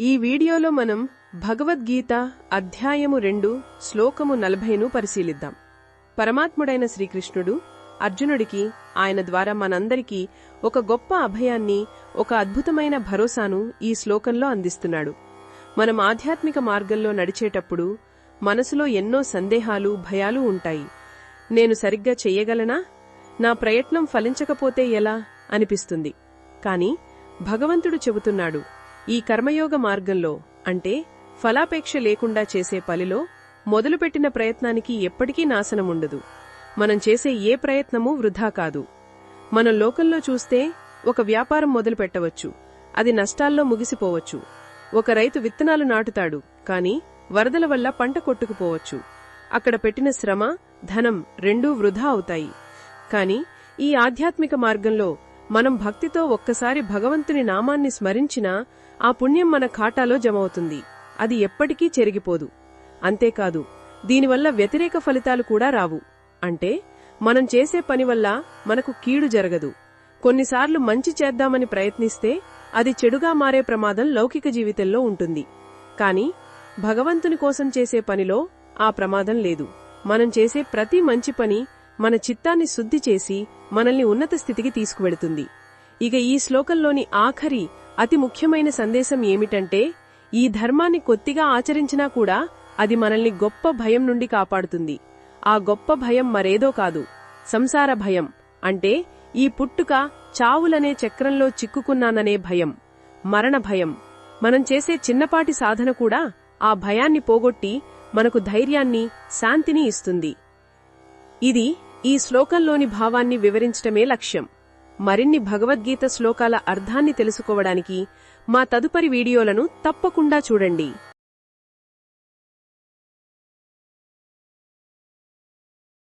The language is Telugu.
ఈ వీడియోలో మనం భగవద్గీత అధ్యాయము 2 శ్లోకము 40ను పరిశీలిద్దాం. పరమాత్ముడైన శ్రీకృష్ణుడు అర్జునుడికి ఆయన ద్వారా మనందరికీ ఒక గొప్ప అభయాన్ని, ఒక అద్భుతమైన భరోసాను ఈ శ్లోకంలో అందిస్తున్నాడు. మనం ఆధ్యాత్మిక మార్గంలో నడిచేటప్పుడు మనసులో ఎన్నో సందేహాలు, భయాలు ఉంటాయి. నేను సరిగ్గా చెయ్యగలనా? నా ప్రయత్నం ఫలించకపోతే ఎలా అనిపిస్తుంది. కాని భగవంతుడు చెబుతున్నాడు, ఈ కర్మయోగ మార్గంలో, అంటే ఫలాపేక్ష లేకుండా చేసే పనిలో మొదలుపెట్టిన ప్రయత్నానికి ఎప్పటికీ నాశనముండదు. మనం చేసే ఏ ప్రయత్నమూ వృధా కాదు. మనం లోకంలో చూస్తే ఒక వ్యాపారం మొదలుపెట్టవచ్చు, అది నష్టాల్లో ముగిసిపోవచ్చు. ఒక రైతు విత్తనాలు నాటుతాడు, కాని వరదల వల్ల పంట కొట్టుకుపోవచ్చు. అక్కడ పెట్టిన శ్రమ, ధనం రెండూ వృధా అవుతాయి. కాని ఈ ఆధ్యాత్మిక మార్గంలో మనం భక్తితో ఒక్కసారి భగవంతుని నామాన్ని స్మరించినా ఆ పుణ్యం మన ఖాతాలో జమవుతుంది. అది ఎప్పటికీ చెరిగిపోదు. అంతేకాదు, దీనివల్ల వ్యతిరేక ఫలితాలు కూడా రావు. అంటే మనం చేసే పని వల్ల మనకు కీడు జరగదు. కొన్నిసార్లు మంచి చేద్దామని ప్రయత్నిస్తే అది చెడుగా మారే ప్రమాదం లౌకిక జీవితంలో ఉంటుంది. కాని భగవంతుని కోసం చేసే పనిలో ఆ ప్రమాదం లేదు. మనం చేసే ప్రతి మంచి పని మన చిత్తాన్ని శుద్ధి చేసి మనల్ని ఉన్నత స్థితికి తీసుకువెడుతుంది. ఇక ఈ శ్లోకంలోని ఆఖరి అతి ముఖ్యమైన సందేశం ఏమిటంటే, ఈ ధర్మాన్ని కొద్దిగా ఆచరించినా కూడా అది మనల్ని గొప్ప భయం నుండి కాపాడుతుంది. ఆ గొప్ప భయం మరేదో కాదు, సంసార భయం. అంటే ఈ పుట్టుక, చావులనే చక్రంలో చిక్కుకున్నాననే భయం, మరణ భయం. మనం చేసే చిన్నపాటి సాధన కూడా ఆ భయాన్ని పోగొట్టి మనకు ధైర్యాన్ని, శాంతిని ఇస్తుంది. ఇది ఈ శ్లోకంలోని భావాన్ని వివరించటమే లక్ష్యం. మరిన్ని భగవద్గీత శ్లోకాల అర్థాన్ని తెలుసుకోవడానికి మా తదుపరి వీడియోలను తప్పకుండా చూడండి.